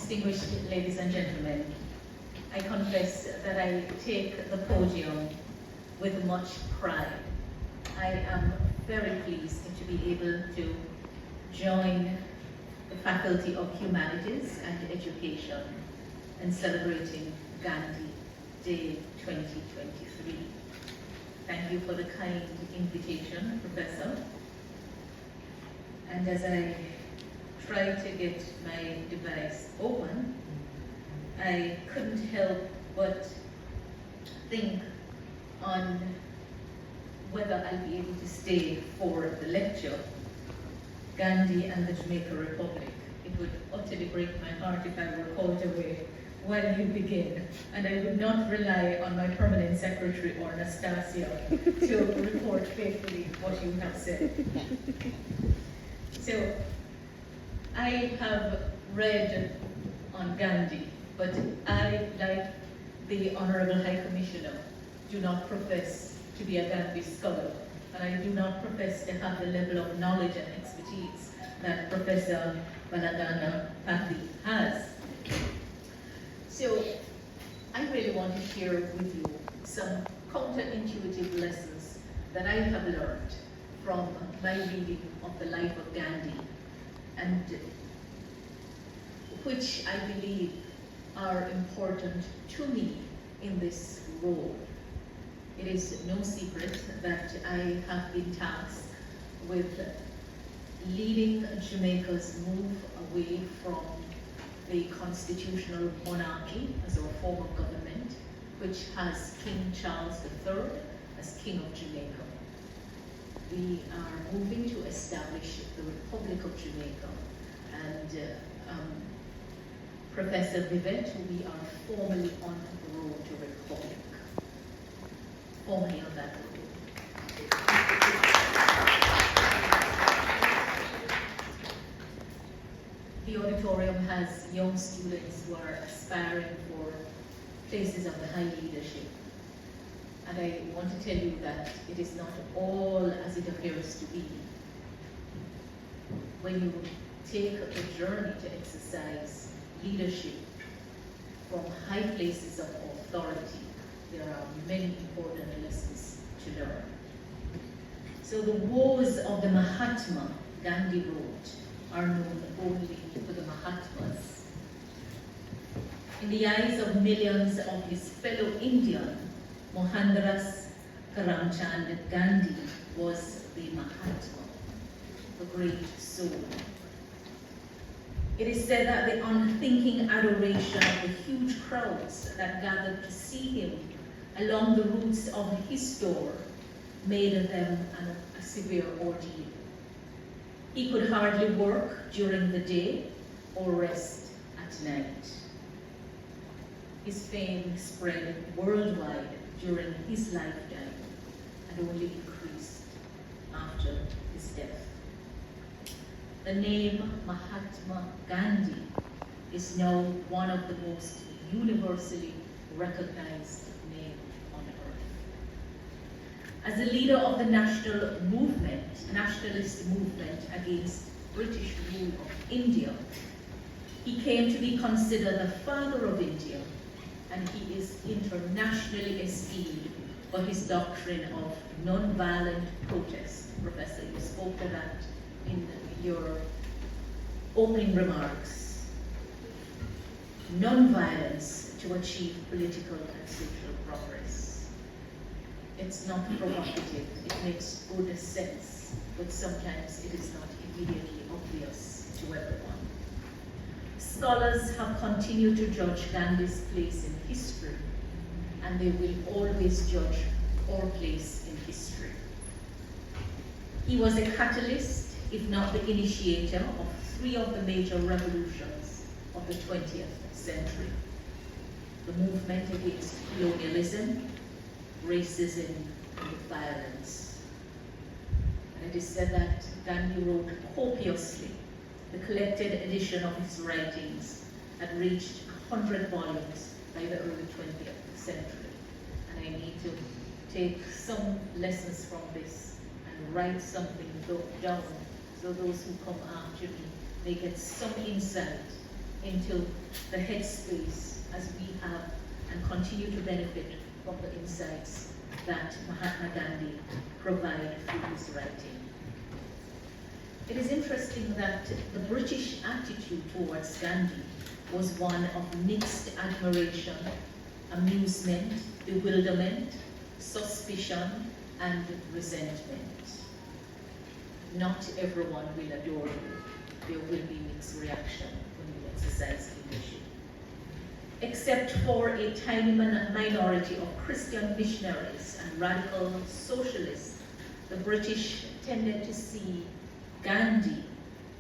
distinguished ladies and gentlemen, I confess that I take the podium with much pride. I am very pleased to be able to join the Faculty of Humanities and Education in celebrating Gandhi Day 2023. Thank you for the kind invitation, Professor. And as I try to get my device open, I couldn't help but think on whether I'll be able to stay for the lecture, Gandhi and the Jamaica Republic. It would utterly break my heart if I were called away while you begin, and I would not rely on my permanent secretary or Anastasia to report faithfully what you have said. So, I have read on Gandhi, but I, like the Honorable High Commissioner, do not profess to be a Gandhi scholar, and I do not profess to have the level of knowledge and expertise that Professor Banagana Patti has. So, I really want to share with you some counterintuitive lessons that I have learned from my reading of the life of Gandhi, and which I believe are important to me in this role. It is no secret that I have been tasked with leading Jamaica's move away from the constitutional monarchy as our form of government, which has King Charles III as King of Jamaica. We are moving to establish the Republic of Jamaica, and Professor Vivett, we are formally on the road to Republic. Formally on that road. The auditorium has young students who are aspiring for places of the high leadership. And I want to tell you that it is not all as it appears to be. When you take the journey to exercise leadership from high places of authority, there are many important lessons to learn. So the woes of the Mahatma, Gandhi wrote, are known only to the Mahatmas. In the eyes of millions of his fellow Indian, Mohandas Karamchand Gandhi was the Mahatma, the great soul. It is said that the unthinking adoration of the huge crowds that gathered to see him along the routes of his store made them a severe ordeal. He could hardly work during the day or rest at night. His fame spread worldwide during his lifetime and only increased after his death. The name Mahatma Gandhi is now one of the most universally recognized names on earth. As a leader of the nationalist movement against British rule of India, he came to be considered the father of India, and he is internationally esteemed for his doctrine of non-violent protest. Professor, you spoke to that in your opening remarks. Non-violence to achieve political and social progress. It's not provocative, it makes good sense, but sometimes it is not immediately obvious to everyone. Scholars have continued to judge Gandhi's place in history, and they will always judge our place in history. He was a catalyst, if not the initiator, of three of the major revolutions of the 20th century. The movement against colonialism, racism, and violence. And it is said that Gandhi wrote copiously. The collected edition of his writings had reached 100 volumes by the early 20th century. And I need to take some lessons from this and write something down so those who come after me, they get some insight into the headspace as we have and continue to benefit from the insights that Mahatma Gandhi provided through his writing. It is interesting that the British attitude towards Gandhi was one of mixed admiration, amusement, bewilderment, suspicion, and resentment. Not everyone will adore you. There will be mixed reaction when you exercise leadership. Except for a tiny minority of Christian missionaries and radical socialists, the British tended to see Gandhi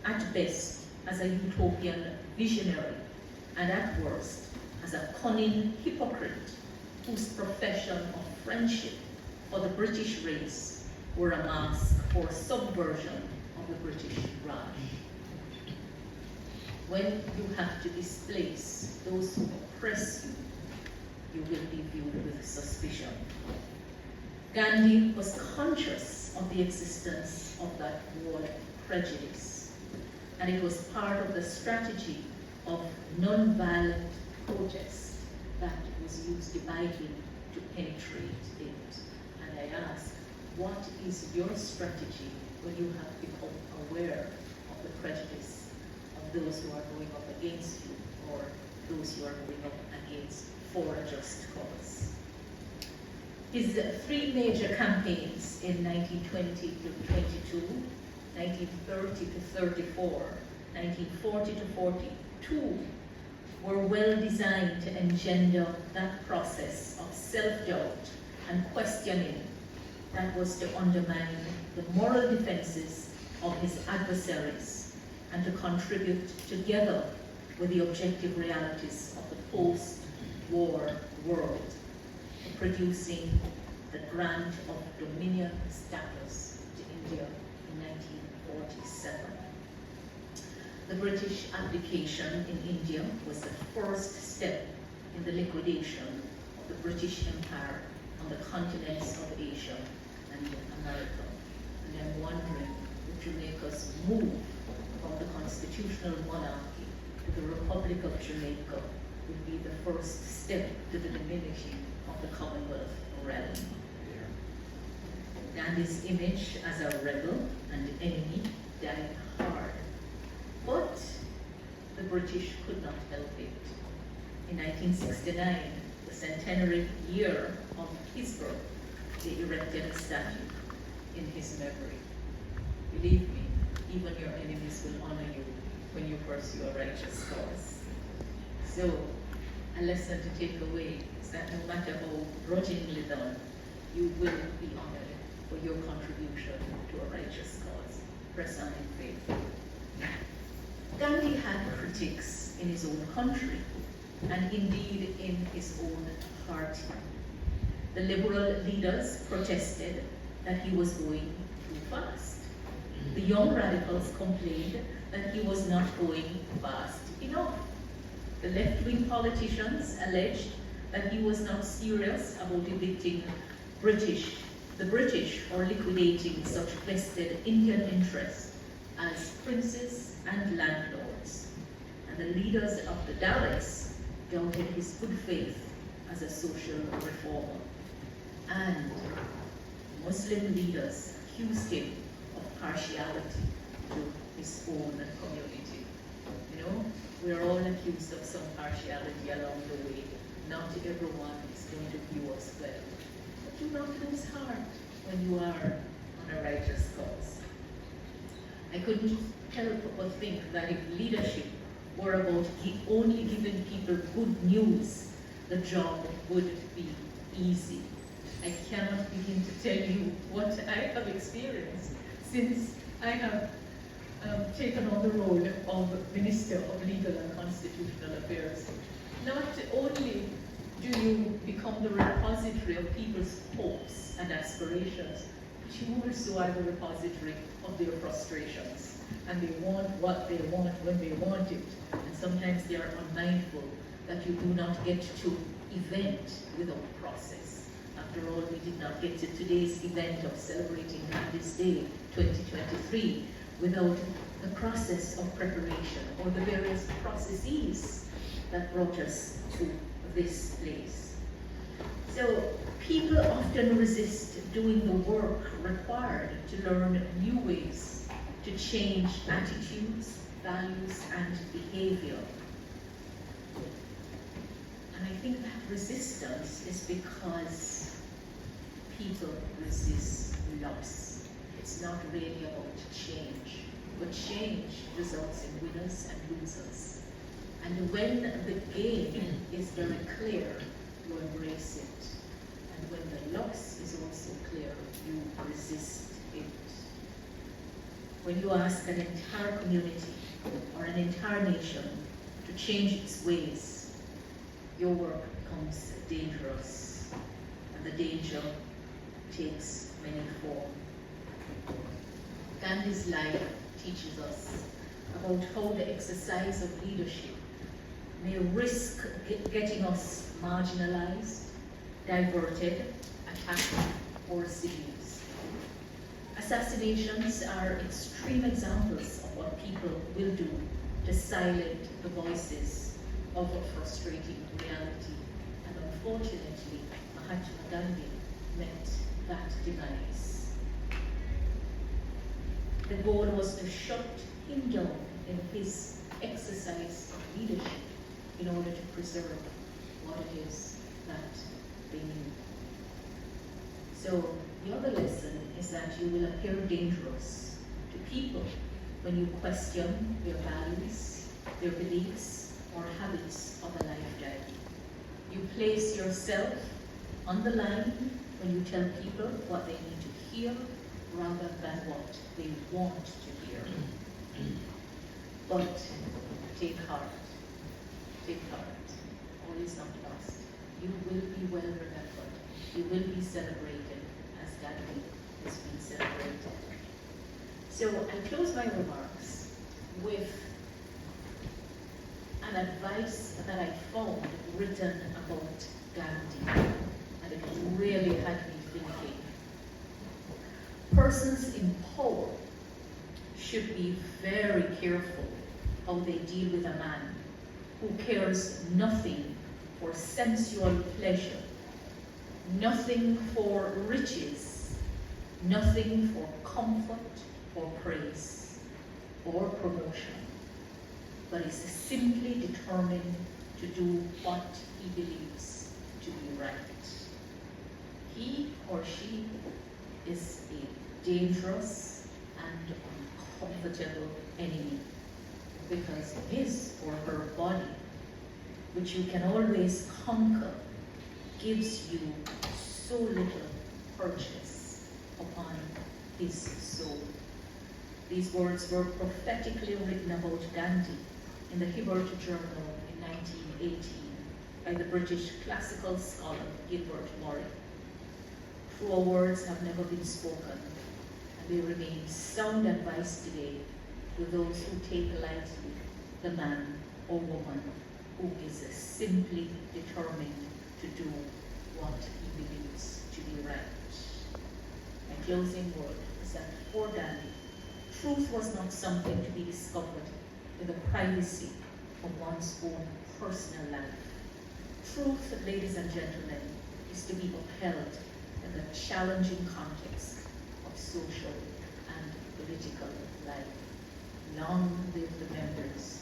at best as a utopian visionary and at worst as a cunning hypocrite whose profession of friendship for the British race were a mask for subversion of the British Raj. When you have to displace those who oppress you, you will be viewed with suspicion. Gandhi was conscious of the existence of that wall of prejudice, and it was part of the strategy of non-violent protest that was used by him to penetrate it. And I ask, what is your strategy when you have become aware of the prejudice of those who are going up against you or those who are going up against for a just cause? His three major campaigns in 1920 to 22, 1930 to 34, 1940 to 42 were well designed to engender that process of self-doubt and questioning that was to undermine the moral defenses of his adversaries and to contribute together with the objective realities of the post-war world to producing the grant of dominion status to India in 1947. The British abdication in India was the first step in the liquidation of the British Empire on the continents of Asia and America. And I'm wondering, would Jamaica's move from the constitutional monarchy to the Republic of Jamaica would be the first step to the diminishing of the Commonwealth realm. Gandhi's image as a rebel and enemy died hard, but the British could not help it. In 1969, the centenary year of his birth, they erected a statue in his memory. Believe me, even your enemies will honor you when you pursue a righteous cause. So, a lesson to take away is that no matter how grudgingly done, you will be honored for your contribution to a righteous cause. Press on in faith. Gandhi had critics in his own country, and indeed in his own party. The liberal leaders protested that he was going too fast. The young radicals complained that he was not going fast enough. The left-wing politicians alleged that he was not serious about evicting the British or liquidating such vested Indian interests as princes and landlords. And the leaders of the Dalits doubted his good faith as a social reformer. And Muslim leaders accused him of partiality to his own community. You know, we're all accused of some partiality along the way. Not everyone is going to view us well. But do not lose heart when you are on a righteous cause. I couldn't help but think that if leadership were about only giving people good news, the job would be easy. I cannot begin to tell you what I have experienced since I have taken on the role of Minister of Legal and Constitutional Affairs. Not only do you become the repository of people's hopes and aspirations, but you also are the repository of their frustrations. And they want what they want when they want it. And sometimes they are unmindful that you do not get to event without process. After all, we did not get to today's event of celebrating Gandhi's Day 2023 without the process of preparation or the various processes that brought us to this place. So people often resist doing the work required to learn new ways to change attitudes, values, and behavior. And I think that resistance is because people resist loss. It's not really about change, but change results in winners and losers. And when the gain is very clear, you embrace it. And when the loss is also clear, you resist it. When you ask an entire community or an entire nation to change its ways, your work becomes dangerous, and the danger takes many forms. Gandhi's life teaches us about how the exercise of leadership may risk getting us marginalized, diverted, attacked, or seduced. Assassinations are extreme examples of what people will do to silence the voices of a frustrating reality. And unfortunately, Mahatma Gandhi met that demise. The goal was to shut him down in his exercise of leadership in order to preserve what it is that they knew. So the other lesson is that you will appear dangerous to people when you question their values, their beliefs, or habits of a lifestyle. You place yourself on the line when you tell people what they need to hear rather than what they want to hear. But take heart. Take heart. All is not lost. You will be well remembered. You will be celebrated as Gandhi has been celebrated. So I close my remarks with an advice that I found written about Gandhi, and it really had me thinking. Persons in power should be very careful how they deal with a man who cares nothing for sensual pleasure, nothing for riches, nothing for comfort or praise or promotion, but is simply determined to do what he believes to be right. He or she is a dangerous and uncomfortable enemy, because his or her body, which you can always conquer, gives you so little purchase upon his soul. These words were prophetically written about Gandhi in the Hibbert Journal in 1918 by the British classical scholar Gilbert Murray. Truer words have never been spoken, and they remain sound advice today to those who take lightly the man or woman who is simply determined to do what he believes to be right. My closing word is that for Gandhi, truth was not something to be discovered in the privacy of one's own personal life. Truth, ladies and gentlemen, is to be upheld in the challenging context of social and political life. Long live the members